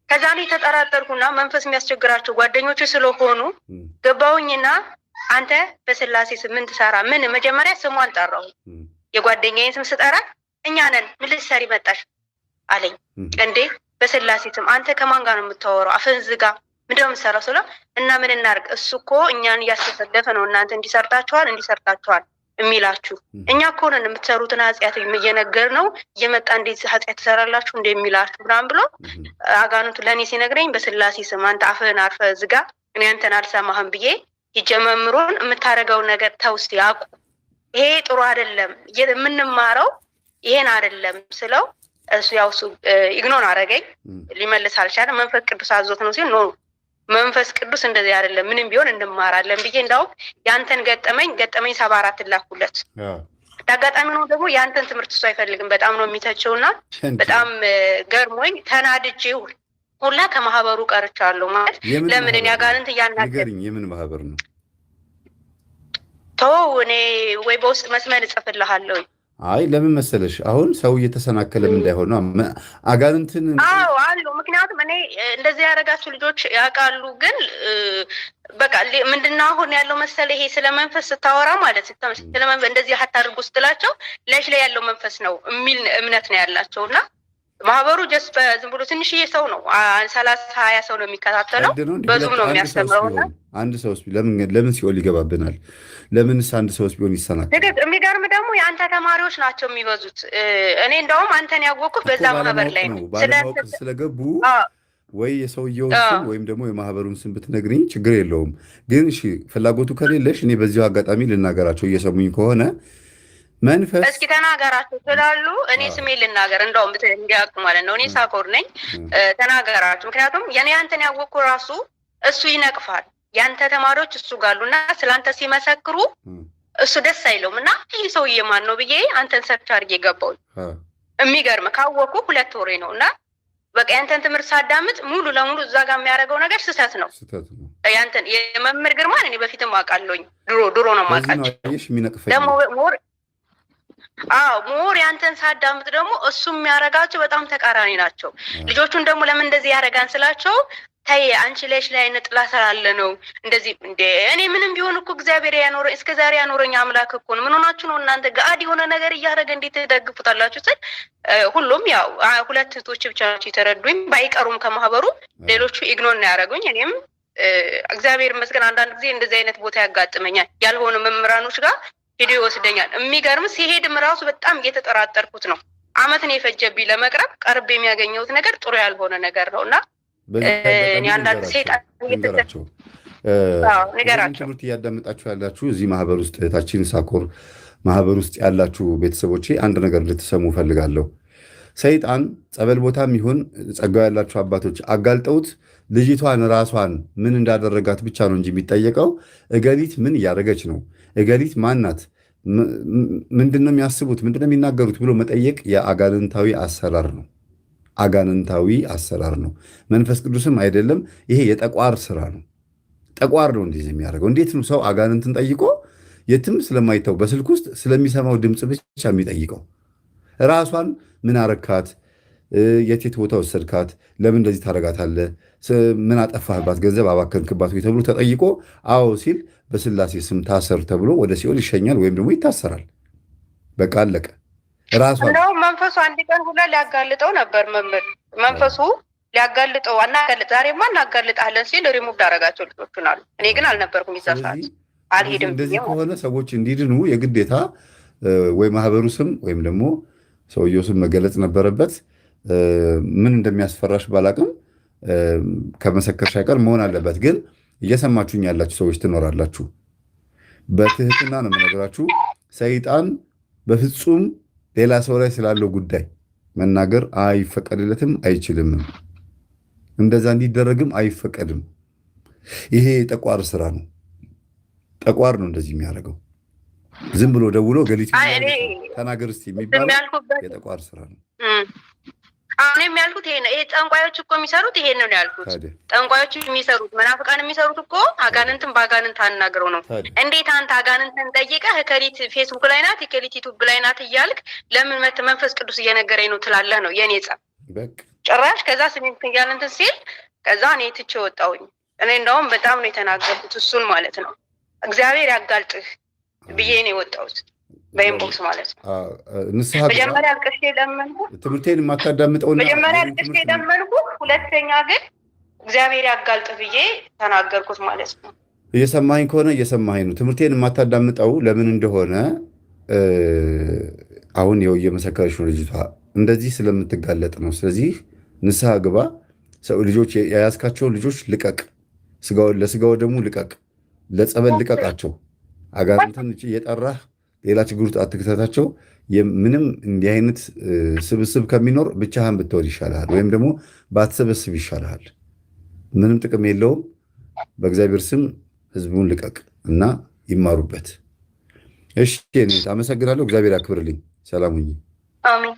ከዛ ላይ ተጠራጠርኩና መንፈስ የሚያስቸግራቸው ጓደኞች ስለሆኑ ገባሁኝና አንተ በስላሴ ስም ምን ትሰራ? ምን መጀመሪያ ስሟን ጠራሁ። የጓደኛዬን ስም ስጠራ እኛ ነን፣ ምን ልትሰሪ መጣሽ አለኝ። እንዴ በስላሴ ስም አንተ ከማን ጋር ነው የምታወራው? አፍህን ዝጋ። ምንድነው የምትሰራው ስለው እና ምን እናድርግ? እሱ እኮ እኛን እያስተሰለፈ ነው፣ እናንተ እንዲሰርታችኋል የሚላችሁ እኛ እኮ ነን የምትሰሩትን ኃጢአት እየነገር ነው እየመጣ እንዴት ኃጢአት ትሰራላችሁ እንደሚላችሁ ምናምን ብሎ አጋንንቱ ለእኔ ሲነግረኝ በስላሴ ስም አንተ አፍህን አርፈህ ዝጋ፣ እኔ አንተን አልሰማህም ብዬ ይጀመምሩን የምታደርገውን ነገር ተውስቲ ያቁ ይሄ ጥሩ አይደለም የምንማረው ይሄን አይደለም ስለው እሱ ያው እሱ ኢግኖር አደረገኝ ሊመልስ አልቻለም መንፈስ ቅዱስ አዞት ነው ሲል ነው መንፈስ ቅዱስ እንደዚህ አይደለም ምንም ቢሆን እንማራለን ብዬ እንዳው ያንተን ገጠመኝ 74 ላኩለት ታጋጣሚ ነው ደግሞ ያንተን ትምህርት እሱ አይፈልግም በጣም ነው የሚተቸውና በጣም ገርሞኝ ተናድጄው ሁላ ከማህበሩ ቀርቻለሁ ማለት ለምን እኔ አጋንንት ያናገረኝ የምን ማህበር ነው ተው እኔ ወይ በውስጥ መስመር እጽፍልሃለሁ አይ ለምን መሰለሽ አሁን ሰው እየተሰናከለም እንዳይሆን ነው አጋንንትን አሉ ምክንያቱም እኔ እንደዚህ ያደረጋችሁ ልጆች ያውቃሉ ግን በቃ ምንድነው አሁን ያለው መሰለ ይሄ ስለመንፈስ ስታወራ ማለት ስለመንፈስ እንደዚህ አታርጉ ስትላቸው ለሽ ላይ ያለው መንፈስ ነው የሚል እምነት ነው ያላቸውና ማህበሩ ጀስት ዝም ብሎ ትንሽዬ ሰው ነው 30-20 ሰው ነው የሚከታተለው በዙም ነው የሚያስተምረውና አንድ ሰውስ ለምን ሲኦል ይገባብናል ለምንስ አንድ ሰውስ ቢሆን ይሰናከላል የሚገርም ደግሞ የአንተ ተማሪዎች ናቸው የሚበዙት እኔ እንደውም አንተን ያወቅኩት በዛ ማህበር ላይ ነው ስለገቡ ወይ የሰውየውን ስም ወይም ደግሞ የማህበሩን ስም ብትነግሪኝ ችግር የለውም ግን እሺ ፍላጎቱ ከሌለሽ እኔ በዚሁ አጋጣሚ ልናገራቸው እየሰሙኝ ከሆነ መንፈስ እስኪ ተናገራቸው ስላሉ እኔ ስሜ ልናገር እንደውም እንዲያውቁ ማለት ነው እኔ ሳኮር ነኝ ተናገራቸው ምክንያቱም የኔ አንተን ያወቅኩ ራሱ እሱ ይነቅፋል ያንተ ተማሪዎች እሱ ጋሉና ስላንተ ሲመሰክሩ እሱ ደስ አይለውም እና ይሄ ሰውዬ ማን ነው ብዬ አንተን ሰርች አድርጌ ገባው የሚገርም ካወቅኩ 2 ወሬ ነውና በቃ ያንተን ትምህርት ሳዳምጥ ሙሉ ለሙሉ እዛ ጋር የሚያደርገው ነገር ስህተት ነው ያንተን የመምህር ግርማን እኔ በፊትም አውቃለሁኝ ድሮ ነው ማውቃቸው ደግሞ ሞር ያንተን ሳዳምጥ ደግሞ እሱ የሚያረጋቸው በጣም ተቃራኒ ናቸው ልጆቹን ደግሞ ለምን እንደዚህ ያረጋን ስላቸው ታይ አንቺ ላይ ነጥላ ሰላለ ነው እንደዚህ እንደ እኔ ምንም ቢሆን እኮ እግዚአብሔር ያኖረኝ እስከ ዛሬ ያኖረኝ አምላክ እኮ ነው ምን ሆናችሁ ነው እናንተ ጋር የሆነ ነገር እያደረገ እንዴት ተደግፉታላችሁ ስል ሁሉም ያው 2 እህቶች ብቻ ናቸው የተረዱኝ ባይቀሩም ከማህበሩ ሌሎቹ ኢግኖር ነው ያደረጉኝ እኔም እግዚአብሔር ይመስገን አንዳንድ ጊዜ እንደዚህ አይነት ቦታ ያጋጥመኛል ያልሆነ መምህራኖች ጋር ቪዲዮ ወስደኛል የሚገርም ሲሄድም ራሱ በጣም እየተጠራጠርኩት ነው አመት ነው የፈጀብኝ ለመቅረብ ቀርብ የሚያገኘውት ነገር ጥሩ ያልሆነ ነገር ነውና እኔ አንዳንድ ሰይጣን እየተሰጠው ነገራቸው ትምህርት እያዳመጣችሁ ያላችሁ እዚህ ማህበር ውስጥ እህታችን ሳኮር ማህበር ውስጥ ያላችሁ ቤተሰቦቼ አንድ ነገር ልትሰሙ ፈልጋለሁ ሰይጣን ጸበል ቦታም ይሁን ጸጋው ያላችሁ አባቶች አጋልጠውት ልጅቷን ራሷን ምን እንዳደረጋት ብቻ ነው እንጂ የሚጠየቀው እገሊት ምን እያደረገች ነው እገሊት ማናት ምንድነው የሚያስቡት ምንድነው የሚናገሩት ብሎ መጠየቅ የአጋንንታዊ አሰራር ነው አጋንንታዊ አሰራር ነው መንፈስ ቅዱስም አይደለም ይሄ የጠቋር ስራ ነው ጠቋር ነው እንደዚህ የሚያደርገው እንዴት ነው ሰው አጋንንትን ጠይቆ የትም ስለማይተው በስልክ ውስጥ ስለሚሰማው ድምጽ ብቻ የሚጠይቀው ራሷን ምን አረካት የት ቦታ ወሰድካት ለምን እንደዚህ ታረጋታለህ ምን አጠፋህባት ገንዘብ አባከንክባት ወይ ተብሎ ተጠይቆ አዎ ሲል በስላሴ ስም ታሰር ተብሎ ወደ ሲኦል ይሸኛል ወይም ደግሞ ይታሰራል በቃ አለቀ ራሷን ነው መንፈሱ አንድ ቀን ሁላ ሊያጋልጠው ነበር መምህር መንፈሱ ሊያጋልጠው አናጋልጥ ዛሬማ እናጋልጣለን ሲል ሪሙቭ ዳረጋቸው ልጆቹን አሉ እኔ ግን አልነበርኩም ይዛሳት አልሄድም እንደዚህ ከሆነ ሰዎች እንዲድኑ የግዴታ ወይ ማህበሩ ስም ወይም ደግሞ ሰውየው ስም መገለጽ ነበረበት ምን እንደሚያስፈራሽ ባላቅም ከመሰከርሽ አይቀር መሆን አለበት ግን እየሰማችሁኝ ያላችሁ ሰዎች ትኖራላችሁ በትህትና ነው የምነግራችሁ ሰይጣን በፍጹም ሌላ ሰው ላይ ስላለው ጉዳይ መናገር አይፈቀድለትም አይችልም እንደዛ እንዲደረግም አይፈቀድም ይሄ ጠቋር ስራ ነው ጠቋር ነው እንደዚህ የሚያደርገው ዝም ብሎ ደውሎ ገሊት ተናገር እስቲ የሚባለው የጠቋር ስራ ነው አሁን የሚያልኩት ይሄ ነው ይሄ ጠንቋዮች እኮ የሚሰሩት ይሄን ነው ያልኩት ጠንቋዮች የሚሰሩት መናፍቃን የሚሰሩት እኮ አጋንንትን በአጋንንት አናግረው ነው እንዴት አንተ አጋንንትን ጠይቀህ ከሊት ፌስቡክ ላይ ናት ከሊት ዩቲዩብ ላይ ናት እያልክ ለምን መንፈስ ቅዱስ እየነገረኝ ነው ትላለህ ነው የኔ ጻፍ ጭራሽ ከዛ ስሜን ያለንተ ሲል ከዛ እኔ ትቼ ወጣሁኝ እኔ እንደውም በጣም ነው የተናገርኩት እሱን ማለት ነው እግዚአብሔር ያጋልጥህ ብዬ ነው የወጣሁት በኢንቦክስ ማለት ነው መጀመሪያ አልቅሼ ለመንኩ ትምህርቴን የማታዳምጠውና መጀመሪያ አልቅሼ ለመንኩ ሁለተኛ ግን እግዚአብሔር ያጋልጥ ብዬ ተናገርኩት ማለት ነው እየሰማኸኝ ከሆነ እየሰማኸኝ ነው ትምህርቴን የማታዳምጠው ለምን እንደሆነ አሁን ይኸው እየመሰከረች ነው ልጅቷ እንደዚህ ስለምትጋለጥ ነው ስለዚህ ንስሐ ግባ ሰው ልጆች የያዝካቸውን ልጆች ልቀቅ ለስጋው ደግሞ ልቀቅ ለጸበል ልቀቃቸው። አጋንንትን እየጠራህ ሌላ ችግር ውስጥ አትክተታቸው። ምንም እንዲህ አይነት ስብስብ ከሚኖር ብቻህን ብትወድ ይሻልሃል፣ ወይም ደግሞ ባትሰበስብ ይሻልሃል። ምንም ጥቅም የለውም። በእግዚአብሔር ስም ህዝቡን ልቀቅ እና ይማሩበት። እሺ፣ አመሰግናለሁ። እግዚአብሔር ያክብርልኝ። ሰላም ሁኚ። አሜን።